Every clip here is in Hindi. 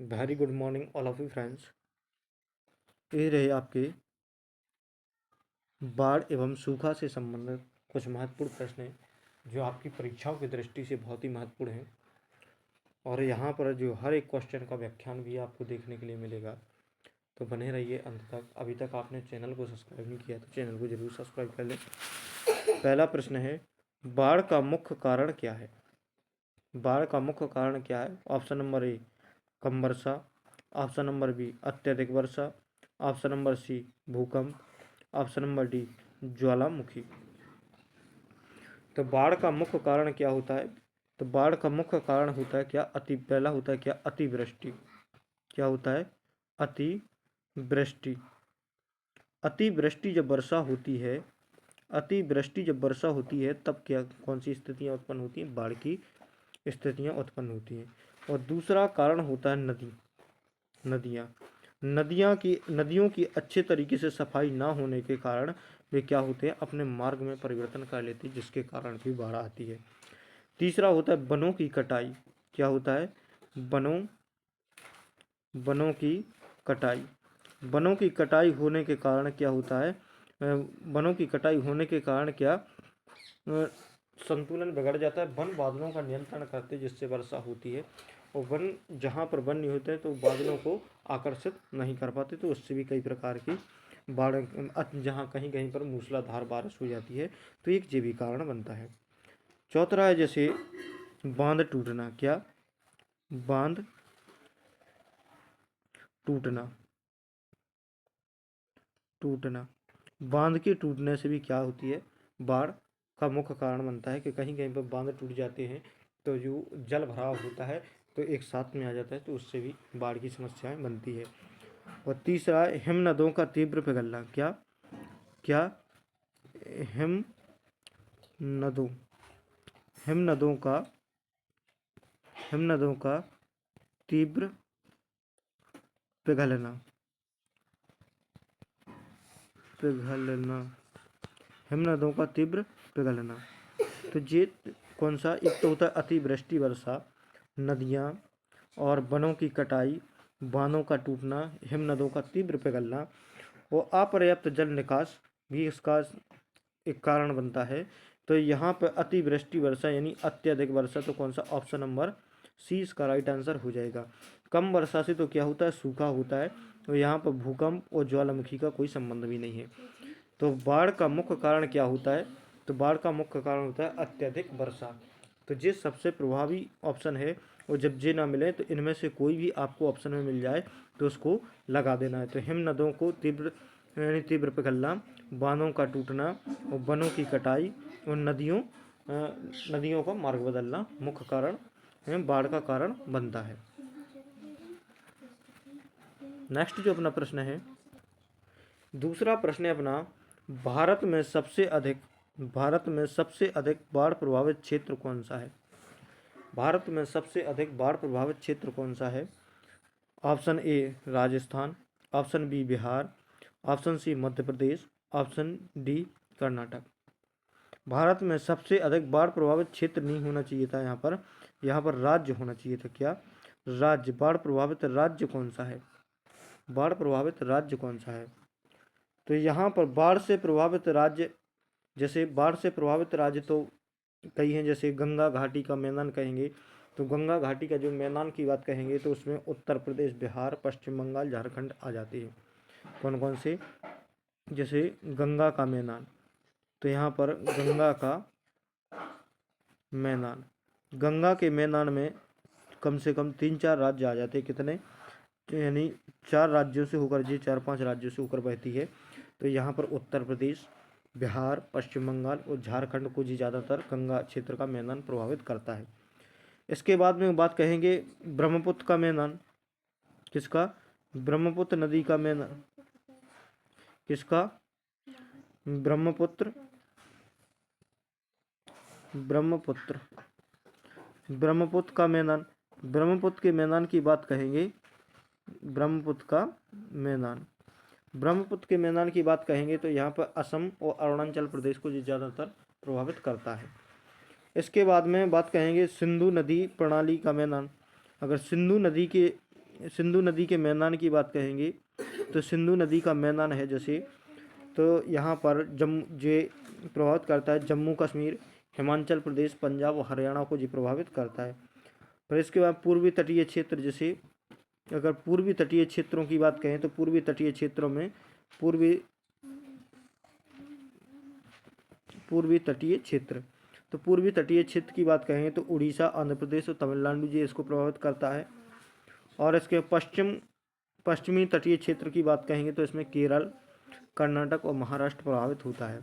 Very good morning all of you friends. ये रहे आपके बाढ़ एवं सूखा से संबंधित कुछ महत्वपूर्ण प्रश्न हैं जो आपकी परीक्षाओं की दृष्टि से बहुत ही महत्वपूर्ण हैं। और यहाँ पर जो हर एक क्वेश्चन का व्याख्यान भी आपको देखने के लिए मिलेगा, तो बने रहिए अंत तक। अभी तक आपने चैनल को सब्सक्राइब नहीं किया तो चैनल को जरूर सब्सक्राइब कर लें। पहला प्रश्न है, बाढ़ का मुख्य कारण क्या है? बाढ़ का मुख्य कारण क्या है? ऑप्शन नंबर ए कम वर्षा, ऑप्शन नंबर बी अत्यधिक वर्षा, ऑप्शन नंबर सी भूकंप, ऑप्शन नंबर डी ज्वालामुखी। तो बाढ़ का मुख्य कारण क्या होता है? तो बाढ़ का मुख्य कारण होता है क्या? पहला होता है क्या? अतिवृष्टि। क्या होता है? अतिवृष्टि। अतिवृष्टि जब वर्षा होती है, अतिवृष्टि जब वर्षा होती है तब क्या कौन सी स्थितियाँ उत्पन्न होती हैं? बाढ़ की स्थितियाँ उत्पन्न होती हैं। और दूसरा कारण होता है नदियाँ। नदियों की अच्छे तरीके से सफाई ना होने के कारण वे क्या होते हैं? अपने मार्ग में परिवर्तन कर लेती है, जिसके कारण भी बाढ़ आती है। तीसरा होता है वनों की कटाई। क्या होता है? वनों की कटाई। वनों की कटाई होने के कारण क्या होता है? वनों की कटाई होने के कारण क्या संतुलन बिगड़ जाता है। वन बादलों का नियंत्रण करते हैं, जिससे वर्षा होती है। और वन जहाँ पर वन नहीं होते हैं तो बादलों को आकर्षित नहीं कर पाते, तो उससे भी कई प्रकार की बाढ़, जहाँ कहीं कहीं पर मूसलाधार बारिश हो जाती है, तो एक ये भी कारण बनता है। चौथा है जैसे बांध टूटना। क्या? बांध टूटना। टूटना बांध के टूटने से भी क्या होती है? बाढ़ का मुख्य कारण बनता है कि कहीं कहीं पर बांध टूट जाते हैं तो जो जल भराव होता है तो एक साथ में आ जाता है, तो उससे भी बाढ़ की समस्याएं बनती है। और तीसरा है हिम नदों का तीव्र पिघलना। क्या? क्या? हिम नदों हिम नदों का हिम नदों का तीव्र पिघलना। पिघलना हिम नदों का तीव्र पिघलना। तो ये कौन सा? एक तो होता है अतिवृष्टि वर्षा, नदियाँ और वनों की कटाई, बांधों का टूटना, हिम नदों का तीव्र पिघलना और अपर्याप्त जल निकास भी इसका एक कारण बनता है। तो यहाँ पर अतिवृष्टि वर्षा यानी अत्यधिक वर्षा, तो कौन सा? ऑप्शन नंबर सी इसका राइट आंसर हो जाएगा। कम वर्षा से तो क्या होता है? सूखा होता है। तो यहाँ पर भूकंप और ज्वालामुखी का कोई संबंध भी नहीं है। तो बाढ़ का मुख्य कारण क्या होता है? तो बाढ़ का मुख्य कारण होता है अत्यधिक वर्षा। तो ये सबसे प्रभावी ऑप्शन है। और जब ये ना मिले तो इनमें से कोई भी आपको ऑप्शन में मिल जाए तो उसको लगा देना है। तो हिम नदों को तीव्र यानी तीव्र पिघलना, बांधों का टूटना और वनों की कटाई और नदियों का मार्ग बदलना मुख्य कारण बाढ़ का कारण बनता है। नेक्स्ट जो अपना प्रश्न है, दूसरा प्रश्न है अपना, भारत में सबसे अधिक बाढ़ प्रभावित क्षेत्र कौन सा है? भारत में सबसे अधिक बाढ़ प्रभावित क्षेत्र कौन सा है? Option A Rajasthan, option B Bihar, option C Madhya Pradesh, option D Karnataka. Bharat में सबसे अधिक बाढ़ प्रभावित क्षेत्र नहीं होना चाहिए था, यहाँ पर राज्य होना चाहिए था। क्या? राज्य। बाढ़ प्रभावित राज्य कौन सा है? बाढ़ प्रभावित राज्य कौन सा है? तो यहाँ पर बाढ़ से प्रभावित राज्य, जैसे बाढ़ से प्रभावित राज्य तो कई हैं, जैसे गंगा घाटी का मैदान कहेंगे तो गंगा घाटी का जो मैदान की बात कहेंगे तो उसमें उत्तर प्रदेश, बिहार, पश्चिम बंगाल, झारखंड आ जाती है। कौन कौन से? जैसे गंगा का मैदान, तो यहाँ पर गंगा का मैदान, गंगा के मैदान में कम से कम 3-4 राज्य आ जाते हैं। कितने? यानी 4 राज्यों से होकर, ये 4-5 राज्यों से होकर बहती है। तो यहाँ पर उत्तर प्रदेश, बिहार, पश्चिम बंगाल और झारखंड को जी ज़्यादातर गंगा क्षेत्र का मैदान प्रभावित करता है। इसके बाद में बात कहेंगे ब्रह्मपुत्र का मैदान। किसका? ब्रह्मपुत्र नदी का मैदान। किसका? ब्रह्मपुत्र ब्रह्मपुत्र ब्रह्मपुत्र का मैदान। ब्रह्मपुत्र के मैदान की बात कहेंगे, ब्रह्मपुत्र का मैदान ब्रह्मपुत्र के मैदान की बात कहेंगे तो यहाँ पर असम और अरुणाचल प्रदेश को ये ज़्यादातर प्रभावित करता है। इसके बाद में बात कहेंगे सिंधु नदी प्रणाली का मैदान। अगर सिंधु नदी के सिंधु नदी के मैदान की बात कहेंगे तो सिंधु नदी का मैदान है जैसे, तो यहाँ पर जे प्रभावित करता है जम्मू कश्मीर, हिमाचल प्रदेश, पंजाब और हरियाणा को जी प्रभावित करता है। फिर इसके बाद पूर्वी तटीय क्षेत्र, जैसे अगर पूर्वी तटीय क्षेत्रों की बात कहें तो पूर्वी तटीय क्षेत्रों में पूर्वी तटीय क्षेत्र, तो पूर्वी तटीय क्षेत्र की बात कहें तो उड़ीसा, आंध्र प्रदेश और तमिलनाडु जी इसको प्रभावित करता है। और इसके पश्चिमी तटीय क्षेत्र की बात कहेंगे तो इसमें केरल, कर्नाटक और महाराष्ट्र प्रभावित होता है।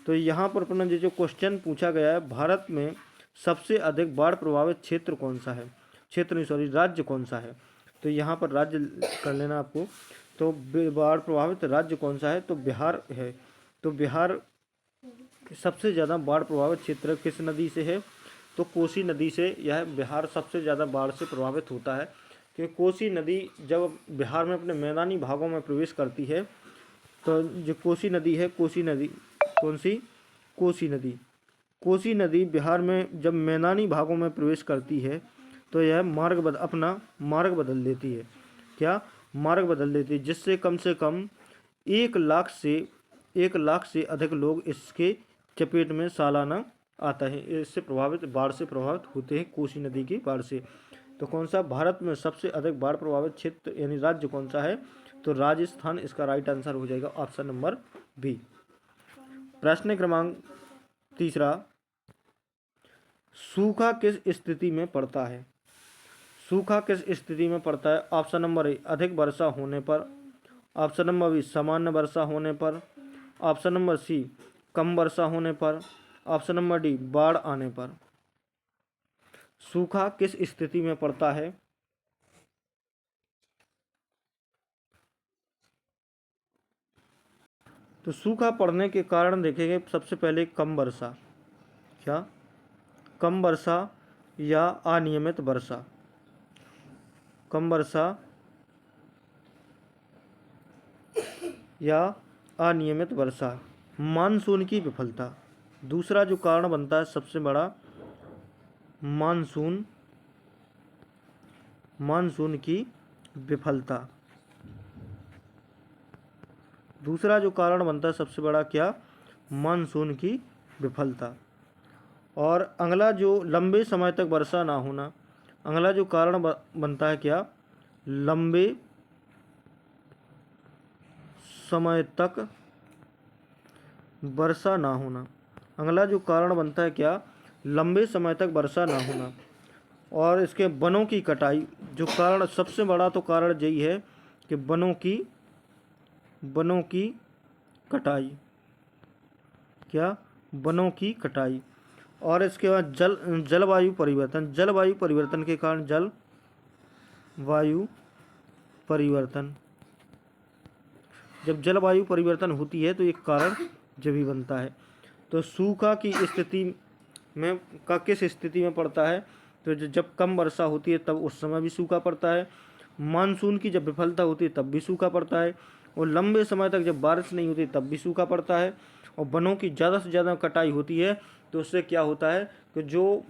तो यहाँ पर अपना जो क्वेश्चन पूछा गया है, भारत में सबसे अधिक बाढ़ प्रभावित क्षेत्र कौन सा है, राज्य कौन सा है। तो यहाँ पर राज्य कर लेना आपको। तो बाढ़ प्रभावित राज्य कौन सा है, तो बिहार है। तो बिहार सबसे ज़्यादा बाढ़ प्रभावित क्षेत्र किस नदी से है, तो कोसी नदी से। यह बिहार सबसे ज़्यादा बाढ़ से प्रभावित होता है, क्योंकि कोसी नदी जब बिहार में अपने मैदानी भागों में प्रवेश करती है, तो जो कोसी नदी है, कोसी नदी कौन सी, कोसी नदी बिहार में जब मैदानी भागों में प्रवेश करती है तो यह अपना मार्ग बदल देती है। क्या मार्ग बदल देती है, जिससे कम से कम 1 लाख से अधिक लोग इसके चपेट में सालाना आता है। इससे बाढ़ से प्रभावित होते हैं, कोसी नदी की बाढ़ से। तो कौन सा भारत में सबसे अधिक बाढ़ प्रभावित क्षेत्र यानी राज्य कौन सा है, तो राजस्थान इसका राइट आंसर हो जाएगा, ऑप्शन नंबर बी। प्रश्न क्रमांक 3, सूखा किस स्थिति में पड़ता है, सूखा किस स्थिति में पड़ता है। ऑप्शन नंबर ए अधिक वर्षा होने पर, ऑप्शन नंबर बी सामान्य वर्षा होने पर, ऑप्शन नंबर सी कम वर्षा होने पर, ऑप्शन नंबर डी बाढ़ आने पर। सूखा किस स्थिति में पड़ता है, तो सूखा पड़ने के कारण देखेंगे सबसे पहले कम वर्षा, क्या कम वर्षा या अनियमित वर्षा, कम वर्षा या अनियमित वर्षा, मानसून की विफलता। दूसरा जो कारण बनता है सबसे बड़ा, मानसून की विफलता। दूसरा जो कारण बनता है सबसे बड़ा क्या, मानसून की विफलता। और अगला जो लंबे समय तक वर्षा ना होना, अगला जो कारण बनता है क्या, लंबे समय तक वर्षा ना होना। अगला जो कारण बनता है क्या, लंबे समय तक वर्षा ना होना। और इसके वनों की कटाई, जो कारण सबसे बड़ा तो कारण यही है कि वनों की कटाई, क्या वनों की कटाई। और इसके बाद जलवायु परिवर्तन, जलवायु परिवर्तन के कारण जलवायु परिवर्तन, जब जलवायु परिवर्तन होती है तो एक कारण जब भी बनता है। तो सूखा की स्थिति में किस स्थिति में पड़ता है, तो जब कम वर्षा होती है तब उस समय भी सूखा पड़ता है, मानसून की जब विफलता होती है तब भी सूखा पड़ता है, और लंबे समय तक जब बारिश नहीं होती तब भी सूखा पड़ता है, और वनों की ज़्यादा से ज़्यादा कटाई होती है तो उससे क्या होता है कि जो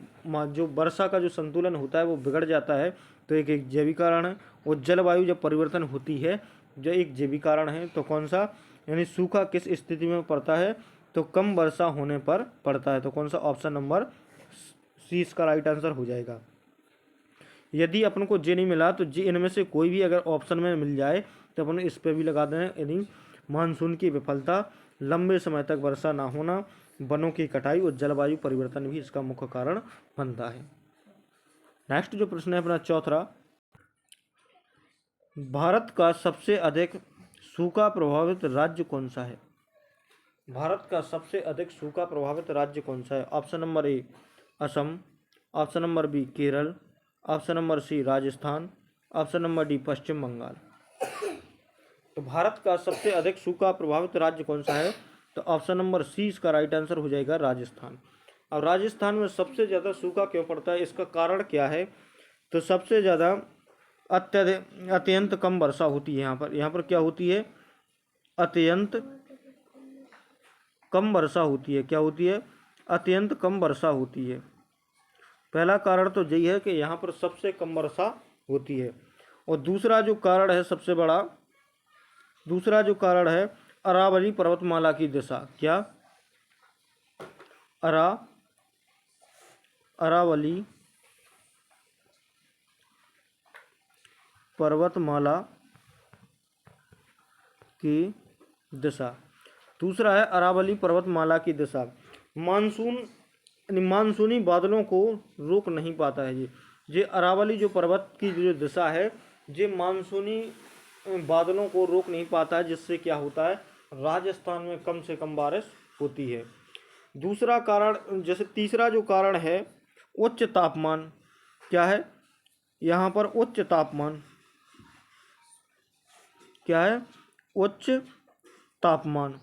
वर्षा का जो संतुलन होता है वो बिगड़ जाता है। तो एक जैविक कारण है, और जलवायु जब परिवर्तन होती है जो एक जैविक कारण है। तो कौन सा, यानी सूखा किस स्थिति में पड़ता है, तो कम वर्षा होने पर पड़ता है। तो कौन सा, ऑप्शन नंबर सी इसका राइट आंसर हो जाएगा। यदि अपन को जे नहीं मिला तो जे इनमें से कोई भी अगर ऑप्शन में मिल जाए तो अपन इस पर भी लगा दें, यानी मानसून की विफलता, लंबे समय तक वर्षा ना होना, वनों की कटाई और जलवायु परिवर्तन भी इसका मुख्य कारण बनता है। नेक्स्ट जो प्रश्न है अपना चौथा, भारत का सबसे अधिक सूखा प्रभावित राज्य कौन सा है, भारत का सबसे अधिक सूखा प्रभावित राज्य कौन सा है। Option number A Assam, option number B Kerala, option number C Rajasthan, option number D Paschim Bangal. तो भारत का सबसे अधिक सूखा प्रभावित राज्य कौन सा है, तो ऑप्शन नंबर सी इसका राइट आंसर हो जाएगा, राजस्थान। अब राजस्थान में सबसे ज़्यादा सूखा क्यों पड़ता है, इसका कारण क्या है, तो सबसे ज़्यादा अत्यंत कम वर्षा होती है। यहाँ पर क्या होती है, अत्यंत कम वर्षा होती है। क्या होती है, अत्यंत कम वर्षा होती है। पहला कारण तो यही है कि यहाँ पर सबसे कम वर्षा होती है। और दूसरा जो कारण है सबसे बड़ा, दूसरा जो कारण है अरावली पर्वतमाला की दिशा। क्या? अरावली पर्वतमाला की दिशा। दूसरा है अरावली पर्वतमाला की दिशा। मानसूनी बादलों को रोक नहीं पाता है। ये अरावली जो पर्वत की जो दिशा है, ये मानसूनी बादलों को रोक नहीं पाता है, जिससे क्या होता है, राजस्थान में कम से कम बारिश होती है। दूसरा कारण, जैसे तीसरा जो कारण है उच्च तापमान। क्या है यहाँ पर? उच्च तापमान। क्या है? उच्च तापमान।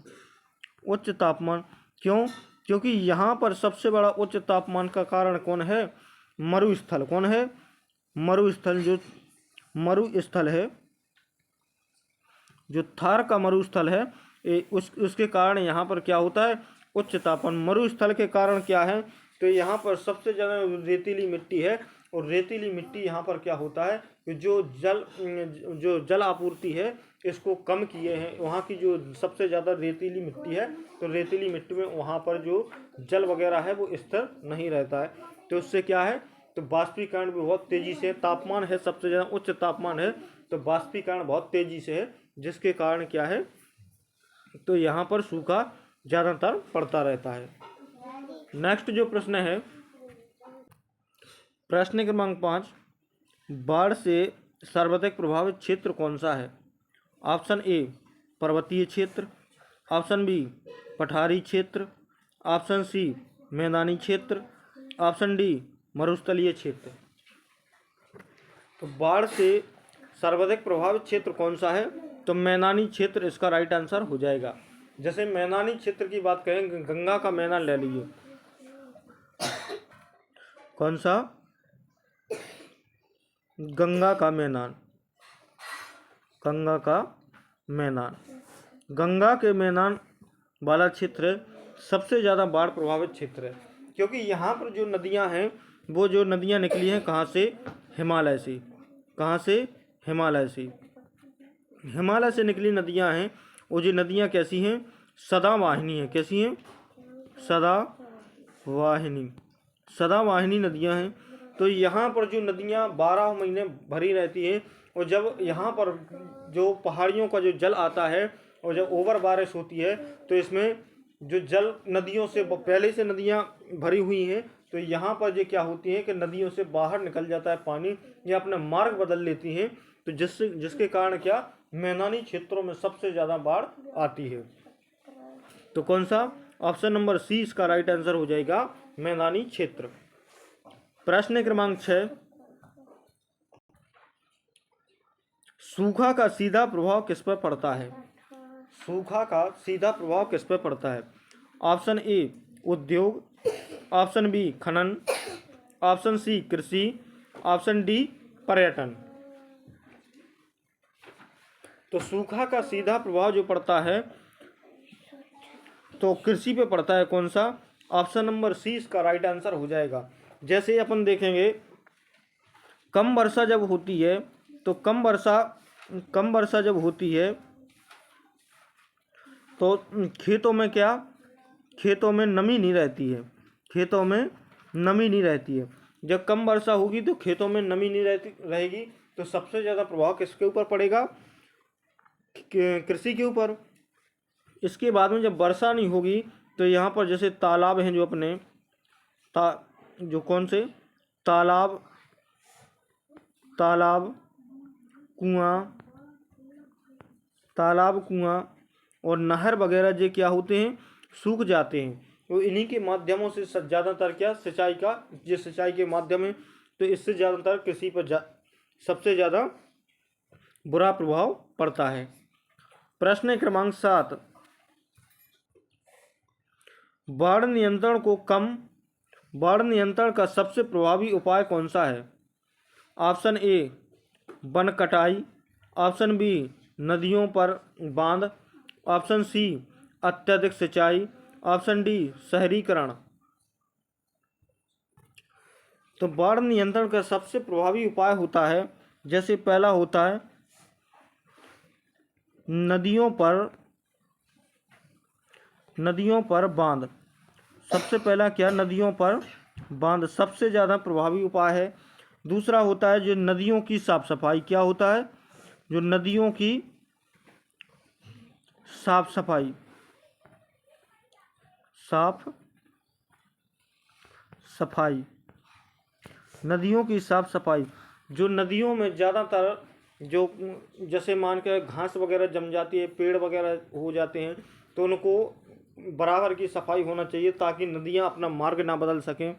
उच्च तापमान क्यों? क्योंकि यहाँ पर सबसे बड़ा उच्च तापमान का कारण कौन है? मरुस्थल। कौन है? मरुस्थल। जो मरुस्थल है, जो थार का मरुस्थल है, उसके कारण यहाँ पर क्या होता है? उच्च तापमान। मरुस्थल के कारण क्या है? तो यहाँ पर सबसे ज़्यादा रेतीली मिट्टी है, और रेतीली मिट्टी यहाँ पर क्या होता है कि जो जल आपूर्ति है इसको कम किए हैं। वहाँ की जो सबसे ज़्यादा रेतीली मिट्टी है, तो रेतीली मिट्टी में वहाँ पर जो जल वगैरह है वो स्थिर नहीं रहता है, तो उससे क्या है, तो बाष्पीकरण भी बहुत तेज़ी से, तापमान है सबसे ज़्यादा, उच्च तापमान है तो बाष्पीकरण बहुत तेज़ी से है, जिसके कारण क्या है, तो यहाँ पर सूखा ज़्यादातर पड़ता रहता है। नेक्स्ट जो प्रश्न है, प्रश्न क्रमांक 5, बाढ़ से सर्वाधिक प्रभावित क्षेत्र कौन सा है? ऑप्शन ए पर्वतीय क्षेत्र, ऑप्शन बी पठारी क्षेत्र, ऑप्शन सी मैदानी क्षेत्र, ऑप्शन डी मरुस्थलीय क्षेत्र। तो बाढ़ से सर्वाधिक प्रभावित क्षेत्र कौन सा है? तो मैदानी क्षेत्र इसका राइट आंसर हो जाएगा। जैसे मैदानी क्षेत्र की बात करें, गंगा का मैदान ले लीजिए। कौन सा? गंगा का मैदान। गंगा का मैदान, गंगा के मैदान वाला क्षेत्र सबसे ज़्यादा बाढ़ प्रभावित क्षेत्र है, क्योंकि यहाँ पर जो नदियाँ हैं, वो जो नदियाँ निकली हैं कहाँ से? हिमालय से। कहाँ से? हिमालय से। हिमालय से निकली नदियाँ हैं, वो जो नदियाँ कैसी हैं? सदावाहिनी हैं। कैसी हैं? सदावाहिनी। सदावाहिनी नदियाँ हैं। तो यहाँ पर जो नदियाँ 12 महीने भरी रहती हैं, और जब यहाँ पर जो पहाड़ियों का जो जल आता है और जब ओवर बारिश होती है, तो इसमें जो जल नदियों से पहले से नदियाँ भरी हुई हैं, तो यहाँ पर जो क्या होती है कि नदियों से बाहर निकल जाता है पानी, या अपना मार्ग बदल लेती हैं, तो जिसके कारण क्या, मैदानी क्षेत्रों में सबसे ज़्यादा बाढ़ आती है। तो कौन सा? ऑप्शन नंबर सी इसका राइट आंसर हो जाएगा, मैदानी क्षेत्र। प्रश्न क्रमांक 6, सूखा का सीधा प्रभाव किस पर पड़ता है? सूखा का सीधा प्रभाव किस पर पड़ता है? ऑप्शन ए उद्योग, ऑप्शन बी खनन, ऑप्शन सी कृषि, ऑप्शन डी पर्यटन। तो सूखा का सीधा प्रभाव जो पड़ता है तो कृषि पे पड़ता है। कौन सा? ऑप्शन नंबर सी इसका राइट आंसर हो जाएगा। जैसे अपन देखेंगे, कम वर्षा जब होती है, तो कम वर्षा जब होती है तो खेतों में क्या, खेतों में नमी नहीं रहती है। खेतों में नमी नहीं रहती है। जब कम वर्षा होगी तो खेतों में नमी नहीं रहेगी, तो सबसे ज़्यादा प्रभाव किसके ऊपर पड़ेगा? कृषि के ऊपर। इसके बाद में जब वर्षा नहीं होगी, तो यहाँ पर जैसे तालाब हैं, जो अपने जो कौन से तालाब, कुआं और नहर वगैरह जो क्या होते हैं, सूख जाते हैं। तो इन्हीं के माध्यमों से ज़्यादातर क्या, सिंचाई के माध्यम है, तो इससे ज़्यादातर कृषि पर सबसे ज़्यादा बुरा प्रभाव पड़ता है। प्रश्न क्रमांक 7, बाढ़ नियंत्रण का सबसे प्रभावी उपाय कौन सा है? ऑप्शन ए वन कटाई, ऑप्शन बी नदियों पर बांध, ऑप्शन सी अत्यधिक सिंचाई, ऑप्शन डी शहरीकरण। तो बाढ़ नियंत्रण का सबसे प्रभावी उपाय होता है जैसे पहला होता है नदियों पर बांध। सबसे पहला क्या, नदियों पर बांध सबसे ज़्यादा प्रभावी उपाय है। दूसरा होता है जो नदियों की साफ सफाई। क्या होता है, जो नदियों की साफ सफाई, साफ सफाई, नदियों की साफ सफाई। जो नदियों में ज़्यादातर जो जैसे मान के घास वगैरह जम जाती है, पेड़ वगैरह हो जाते हैं, तो उनको बराबर की सफाई होना चाहिए ताकि नदियाँ अपना मार्ग ना बदल सकें।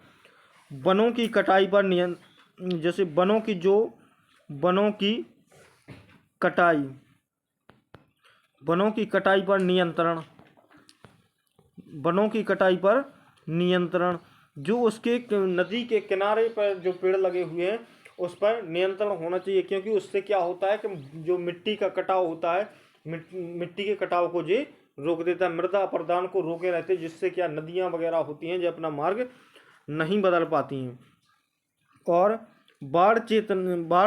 वनों की कटाई पर जैसे वनों की कटाई, वनों की कटाई पर नियंत्रण, वनों की कटाई पर नियंत्रण। जो उसके नदी के किनारे पर जो पेड़ लगे हुए हैं उस पर नियंत्रण होना चाहिए, क्योंकि उससे क्या होता है कि जो मिट्टी का कटाव होता है, मिट्टी के कटाव को ये रोक देता है, मृदा अपरदन को रोके रहते, जिससे क्या नदियाँ वगैरह होती हैं जो अपना मार्ग नहीं बदल पाती हैं। और बाढ़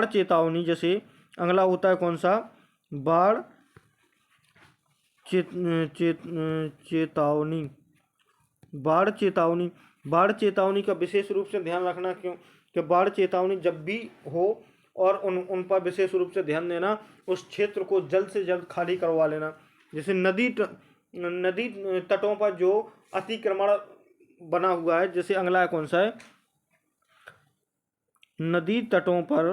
चेतावनी, जैसे अगला होता है कौन सा, बाढ़ चेतावनी। बाढ़ चेतावनी का विशेष रूप से ध्यान रखना, क्यों कि बाढ़ चेतावनी जब भी हो और उन पर विशेष रूप से ध्यान देना, उस क्षेत्र को जल्द से जल्द खाली करवा लेना। जैसे नदी तटों पर जो अतिक्रमण बना हुआ है, जैसे अगला कौन सा है, नदी तटों पर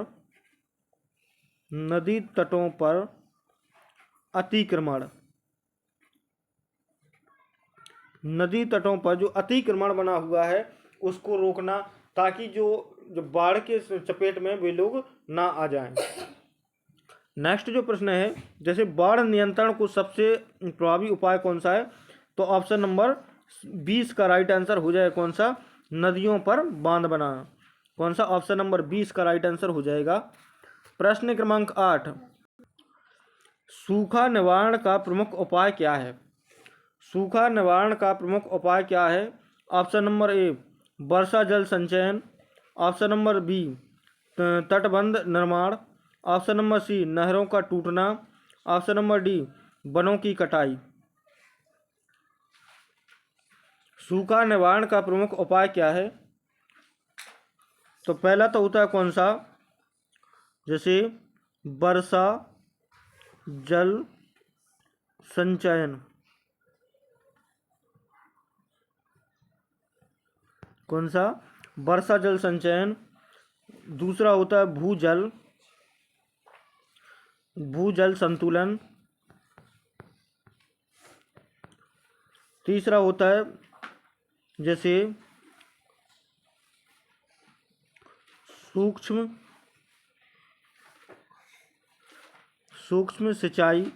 अतिक्रमण, नदी तटों पर जो अतिक्रमण बना हुआ है उसको रोकना, ताकि जो बाढ़ के चपेट में वे लोग ना आ जाएं। नेक्स्ट जो प्रश्न है, जैसे बाढ़ नियंत्रण को सबसे प्रभावी उपाय कौन सा है, तो ऑप्शन नंबर 20 का राइट आंसर हो जाएगा कौन सा, नदियों पर बांध बनाना। कौन सा, ऑप्शन नंबर 20 का राइट आंसर हो जाएगा। प्रश्न क्रमांक 8, सूखा निवारण का प्रमुख उपाय क्या है। सूखा निवारण का प्रमुख उपाय क्या है, ऑप्शन नंबर ए वर्षा जल संचयन, ऑप्शन नंबर बी तटबंध निर्माण, ऑप्शन नंबर सी नहरों का टूटना, ऑप्शन नंबर डी वनों की कटाई। सूखा निवारण का प्रमुख उपाय क्या है, तो पहला तो होता है कौन सा, जैसे वर्षा जल संचयन, कौन सा, वर्षा जल संचयन। दूसरा होता है भूजल संतुलन। तीसरा होता है जैसे सूक्ष्म सिंचाई,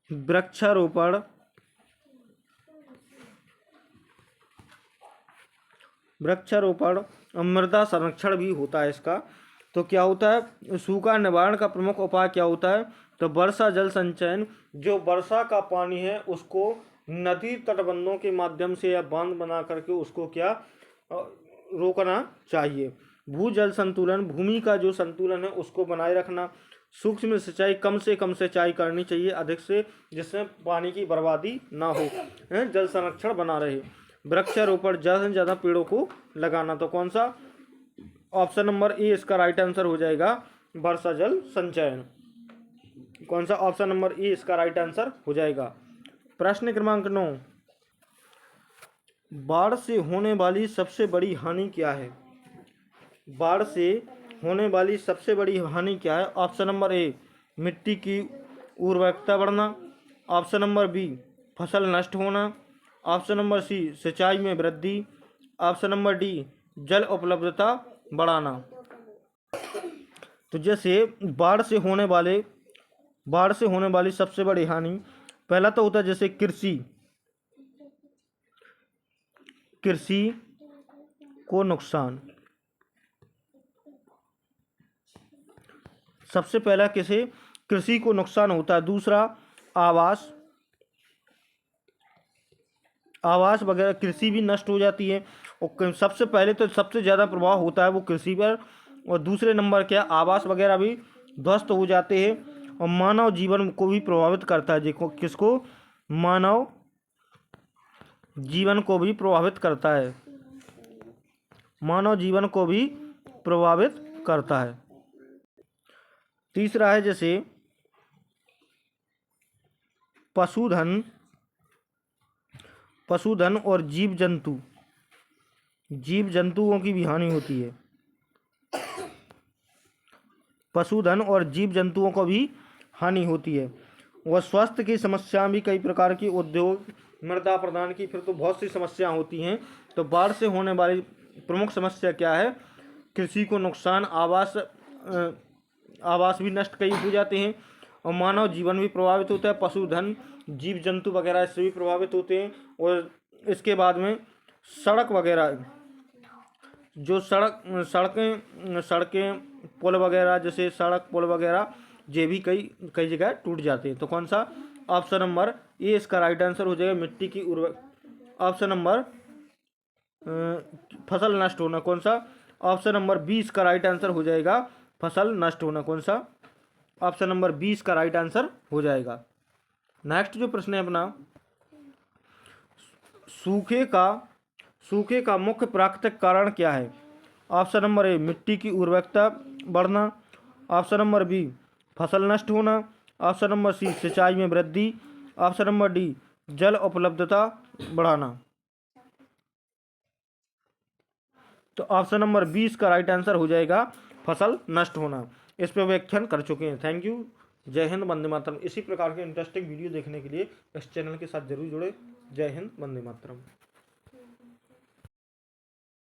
वृक्षारोपण, और मृदा संरक्षण भी होता है इसका। तो क्या होता है, सूखा निवारण का प्रमुख उपाय क्या होता है, तो वर्षा जल संचयन। जो वर्षा का पानी है उसको नदी तटबंधों के माध्यम से या बांध बना करके उसको क्या रोकना चाहिए। भूजल संतुलन, भूमि का जो संतुलन है उसको बनाए रखना। सूक्ष्म सिंचाई, कम से कम सिंचाई करनी चाहिए अधिक से, जिसमें पानी की बर्बादी ना हो, जल संरक्षण बना रहे। वृक्षारोपण, ज़्यादा से ज़्यादा पेड़ों को लगाना। तो कौन सा, ऑप्शन नंबर ए इसका राइट आंसर हो जाएगा, वर्षा जल संचयन। कौन सा, ऑप्शन नंबर ए इसका राइट आंसर हो जाएगा। प्रश्न क्रमांक 9, बाढ़ से होने वाली सबसे बड़ी हानि क्या है। बाढ़ से होने वाली सबसे बड़ी हानि क्या है, ऑप्शन नंबर ए मिट्टी की उर्वरकता बढ़ना, ऑप्शन नंबर बी फसल नष्ट होना, ऑप्शन नंबर सी सिंचाई में वृद्धि, ऑप्शन नंबर डी जल उपलब्धता बढ़ाना। तो जैसे बाढ़ से होने वाली सबसे बड़ी हानि, पहला तो होता है जैसे कृषि को नुकसान। सबसे पहला कृषि को नुकसान होता है। दूसरा आवास वगैरह, कृषि भी नष्ट हो जाती है। और सबसे पहले तो सबसे ज़्यादा प्रभाव होता है वो कृषि पर, और दूसरे नंबर क्या, आवास वगैरह भी ध्वस्त हो जाते हैं। और मानव जीवन को भी प्रभावित करता है। देखो किसको, मानव जीवन को भी प्रभावित करता है, मानव जीवन को भी प्रभावित करता है। तीसरा है जैसे पशुधन, पशुधन और जीव जंतु, जीव जंतुओं की भी हानि होती है। पशुधन और जीव जंतुओं को भी हानि होती है। वह स्वास्थ्य की समस्या भी कई प्रकार की, उद्योग, मृदा प्रदान की, फिर तो बहुत सी समस्या होती हैं। तो बाढ़ से होने वाली प्रमुख समस्या क्या है, कृषि को नुकसान, आवास भी नष्ट कई हो जाते हैं, और मानव जीवन भी प्रभावित होता है, पशुधन जीव जंतु वगैरह इससे भी प्रभावित होते हैं। और इसके बाद में सड़क वगैरह, जो सड़कें पुल वगैरह, जैसे सड़क पुल वगैरह, ये भी कई कई जगह टूट जाते हैं। तो कौन सा, ऑप्शन नंबर ए इसका राइट आंसर हो जाएगा, मिट्टी की उर्वर, ऑप्शन नंबर फसल नष्ट होना, कौन सा, ऑप्शन नंबर 20 का राइट आंसर हो जाएगा, फसल नष्ट होना, कौन सा, ऑप्शन नंबर 20 का राइट आंसर हो जाएगा। नेक्स्ट जो प्रश्न है अपना, सूखे का मुख्य प्राकृतिक कारण क्या है। ऑप्शन नंबर ए मिट्टी की उर्वरकता बढ़ना, ऑप्शन नंबर बी फसल नष्ट होना, ऑप्शन नंबर सी सिंचाई में वृद्धि, ऑप्शन नंबर डी जल उपलब्धता बढ़ाना। तो ऑप्शन नंबर 20 का राइट आंसर हो जाएगा फसल नष्ट होना। इस पर व्याख्यान कर चुके हैं। Thank you. जय हिंद, वंदे मातरम। इसी प्रकार के इंटरेस्टिंग वीडियो देखने के लिए इस चैनल के साथ जरूर जुड़े। जय हिंद, वंदे मातरम।